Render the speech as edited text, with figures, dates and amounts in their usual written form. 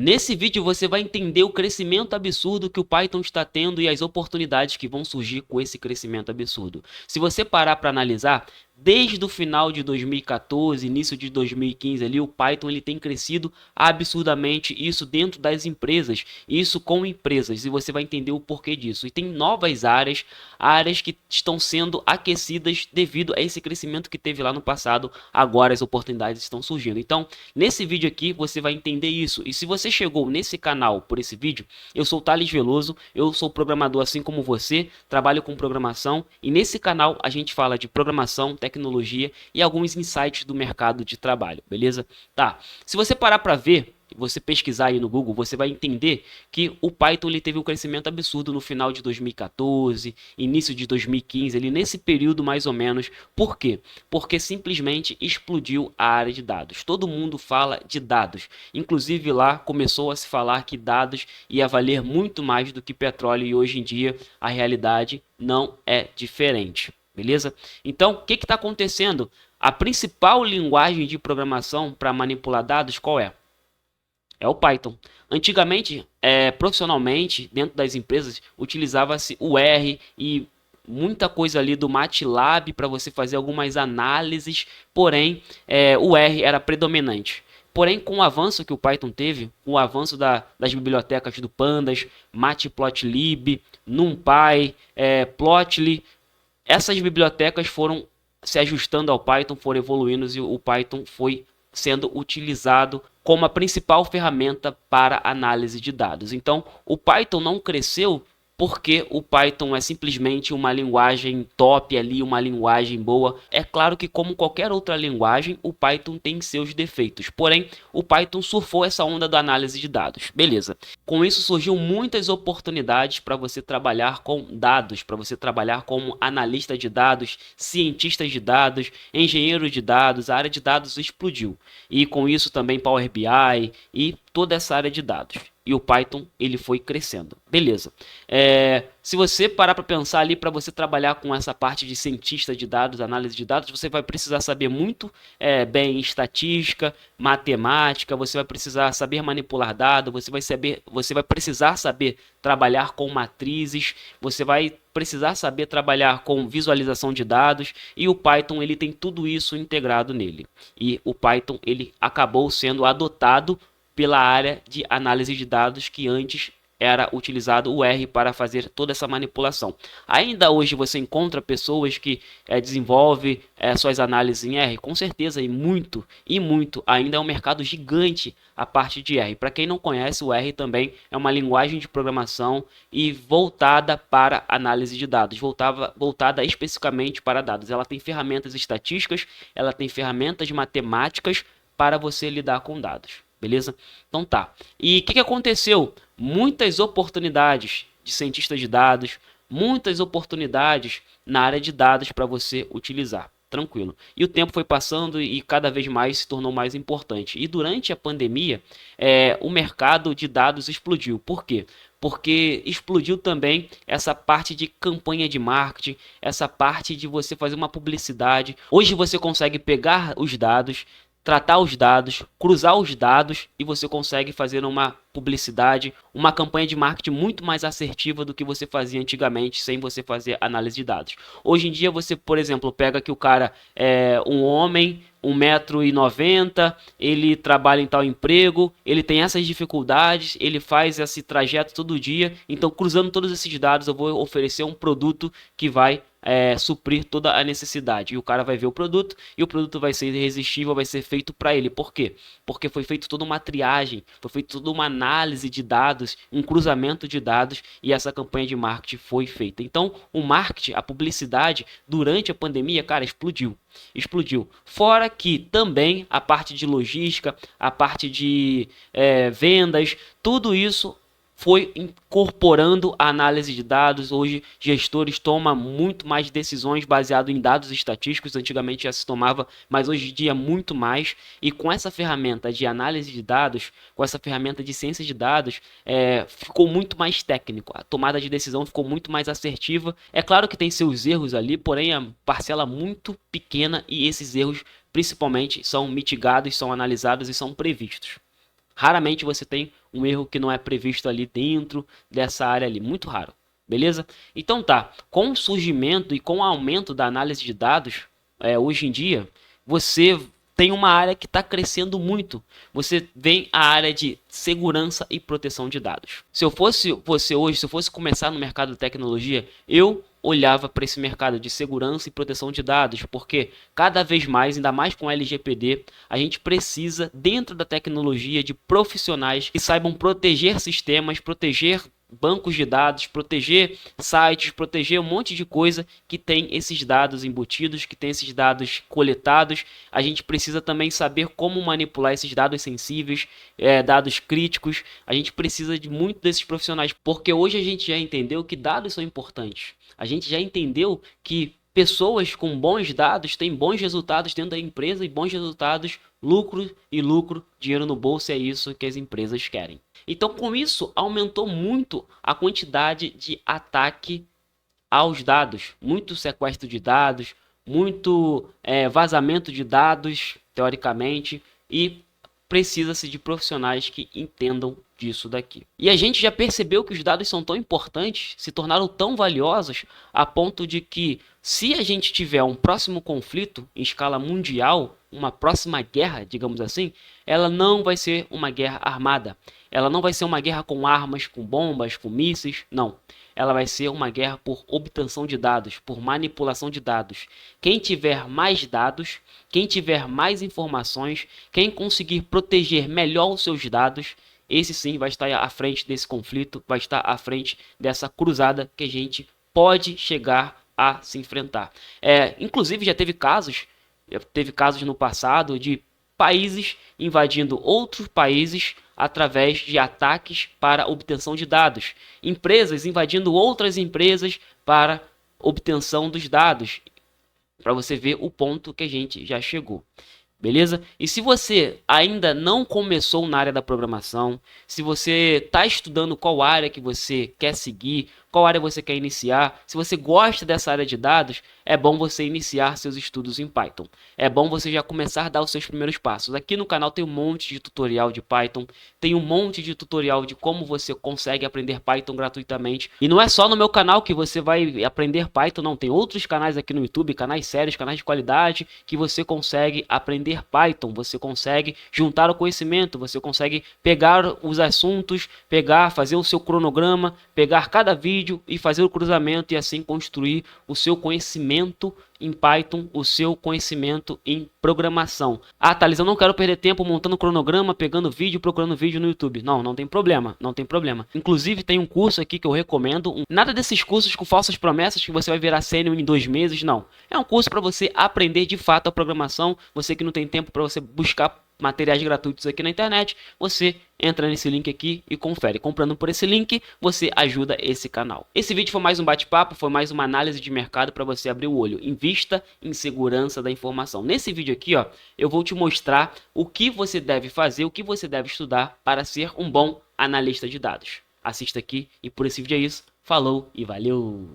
Nesse vídeo você vai entender o crescimento absurdo que o Python está tendo e as oportunidades que vão surgir com esse crescimento absurdo. Se você parar para analisar, desde o final de 2014, início de 2015 ali, o Python ele tem crescido absurdamente, isso dentro das empresas, isso com empresas, e você vai entender o porquê disso. E tem novas áreas, áreas que estão sendo aquecidas devido a esse crescimento que teve lá no passado, agora as oportunidades estão surgindo. Então, nesse vídeo aqui você vai entender isso. E se você chegou nesse canal por esse vídeo, eu sou o Thales Veloso, eu sou programador assim como você, trabalho com programação e nesse canal a gente fala de programação, tecnologia e alguns insights do mercado de trabalho, beleza? Tá. Se você parar para ver, você pesquisar aí no Google, você vai entender que o Python ele teve um crescimento absurdo no final de 2014, início de 2015, ali nesse período mais ou menos. Por quê? Porque simplesmente explodiu a área de dados. Todo mundo fala de dados. Inclusive lá começou a se falar que dados ia valer muito mais do que petróleo e hoje em dia a realidade não é diferente. Beleza? Então, o que está acontecendo? A principal linguagem de programação para manipular dados qual é? É o Python. Antigamente, profissionalmente, dentro das empresas, utilizava-se o R e muita coisa ali do MATLAB para você fazer algumas análises, porém, o R era predominante. Porém, com o avanço que o Python teve, o avanço das bibliotecas do Pandas, Matplotlib, NumPy, Plotly, essas bibliotecas foram se ajustando ao Python, foram evoluindo e o Python foi sendo utilizado como a principal ferramenta para análise de dados. Então, o Python não cresceu porque o Python é simplesmente uma linguagem top ali, uma linguagem boa. É claro que como qualquer outra linguagem, o Python tem seus defeitos. Porém, o Python surfou essa onda da análise de dados. Beleza. Com isso surgiu muitas oportunidades para você trabalhar com dados, para você trabalhar como analista de dados, cientista de dados, engenheiro de dados. A área de dados explodiu. E com isso também Power BI e toda essa área de dados. E o Python ele foi crescendo. Beleza. Se você parar para pensar ali, para você trabalhar com essa parte de cientista de dados, análise de dados, você vai precisar saber muito bem estatística, matemática, você vai precisar saber manipular dados, você vai precisar saber trabalhar com matrizes, você vai precisar saber trabalhar com visualização de dados e o Python ele tem tudo isso integrado nele. E o Python ele acabou sendo adotado pela área de análise de dados que antes era utilizado o R para fazer toda essa manipulação. Ainda hoje você encontra pessoas que desenvolvem suas análises em R? Com certeza, e muito. Ainda é um mercado gigante a parte de R. Para quem não conhece, o R também é uma linguagem de programação e voltada para análise de dados, voltada especificamente para dados. Ela tem ferramentas estatísticas, ela tem ferramentas matemáticas para você lidar com dados. Beleza? Então tá. E o que aconteceu? Muitas oportunidades de cientista de dados, muitas oportunidades na área de dados para você utilizar. Tranquilo. E o tempo foi passando e cada vez mais se tornou mais importante. E durante a pandemia, o mercado de dados explodiu. Por quê? Porque explodiu também essa parte de campanha de marketing, essa parte de você fazer uma publicidade. Hoje você consegue pegar os dados, tratar os dados, cruzar os dados e você consegue fazer uma publicidade, uma campanha de marketing muito mais assertiva do que você fazia antigamente sem você fazer análise de dados. Hoje em dia você, por exemplo, pega que o cara é um homem, 1,90 m, ele trabalha em tal emprego, ele tem essas dificuldades, ele faz esse trajeto todo dia, então cruzando todos esses dados eu vou oferecer um produto que vai suprir toda a necessidade. E o cara vai ver o produto e o produto vai ser irresistível, vai ser feito para ele. Por quê? Porque foi feito toda uma triagem, foi feito toda uma análise de dados, um cruzamento de dados e essa campanha de marketing foi feita. Então, o marketing, a publicidade, durante a pandemia, cara, explodiu. Explodiu. Fora que também a parte de logística, a parte de vendas, tudo isso foi incorporando a análise de dados. Hoje, gestores tomam muito mais decisões baseadas em dados estatísticos. Antigamente já se tomava, mas hoje em dia muito mais. E com essa ferramenta de análise de dados, com essa ferramenta de ciência de dados, ficou muito mais técnico. A tomada de decisão ficou muito mais assertiva. É claro que tem seus erros ali, porém a parcela muito pequena e esses erros, principalmente, são mitigados, são analisados e são previstos. Raramente você tem um erro que não é previsto ali dentro dessa área ali, muito raro. Beleza? Então tá, com o surgimento e com o aumento da análise de dados, hoje em dia, você tem uma área que está crescendo muito. Você vem a área de segurança e proteção de dados. Se eu fosse você hoje, se eu fosse começar no mercado de tecnologia, eu olhava para esse mercado de segurança e proteção de dados, porque cada vez mais, ainda mais com LGPD, a gente precisa, dentro da tecnologia, de profissionais que saibam proteger sistemas, proteger bancos de dados, proteger sites, proteger um monte de coisa que tem esses dados embutidos, que tem esses dados coletados. A gente precisa também saber como manipular esses dados sensíveis, dados críticos. A gente precisa de muito desses profissionais, porque hoje a gente já entendeu que dados são importantes. A gente já entendeu que pessoas com bons dados têm bons resultados dentro da empresa e bons resultados, lucro e lucro, dinheiro no bolso, é isso que as empresas querem. Então, com isso, aumentou muito a quantidade de ataque aos dados, muito sequestro de dados, muito vazamento de dados, teoricamente, e precisa-se de profissionais que entendam disso daqui. E a gente já percebeu que os dados são tão importantes, se tornaram tão valiosos, a ponto de que, se a gente tiver um próximo conflito em escala mundial, uma próxima guerra, digamos assim, ela não vai ser uma guerra armada. Ela não vai ser uma guerra com armas, com bombas, com mísseis, não. Ela vai ser uma guerra por obtenção de dados, por manipulação de dados. Quem tiver mais dados, quem tiver mais informações, quem conseguir proteger melhor os seus dados, esse sim vai estar à frente desse conflito, vai estar à frente dessa cruzada que a gente pode chegar a se enfrentar. Inclusive já teve casos no passado de países invadindo outros países através de ataques para obtenção de dados. Empresas invadindo outras empresas para obtenção dos dados. Para você ver o ponto que a gente já chegou. Beleza? E se você ainda não começou na área da programação, se você está estudando qual área que você quer seguir, qual área você quer iniciar, se você gosta dessa área de dados, é bom você iniciar seus estudos em Python. É bom você já começar a dar os seus primeiros passos. Aqui no canal tem um monte de tutorial de Python, tem um monte de tutorial de como você consegue aprender Python gratuitamente. E não é só no meu canal que você vai aprender Python, não. Tem outros canais aqui no YouTube, canais sérios, canais de qualidade, que você consegue aprender Python, você consegue juntar o conhecimento, você consegue pegar os assuntos, fazer o seu cronograma, pegar cada vídeo e fazer o cruzamento e assim construir o seu conhecimento em Python, o seu conhecimento em programação. Ah, Thales, eu não quero perder tempo montando cronograma, pegando vídeo, procurando vídeo no YouTube. Não tem problema, não tem problema. Inclusive tem um curso aqui que eu recomendo. Nada desses cursos com falsas promessas que você vai virar sênior em 2 meses, não. É um curso para você aprender de fato a programação. Você que não tem tempo para você buscar materiais gratuitos aqui na internet, você entra nesse link aqui e confere. Comprando por esse link, você ajuda esse canal. Esse vídeo foi mais um bate-papo, foi mais uma análise de mercado para você abrir o olho. Invista em segurança da informação. Nesse vídeo aqui, ó, eu vou te mostrar o que você deve fazer, o que você deve estudar para ser um bom analista de dados. Assista aqui e por esse vídeo é isso. Falou e valeu!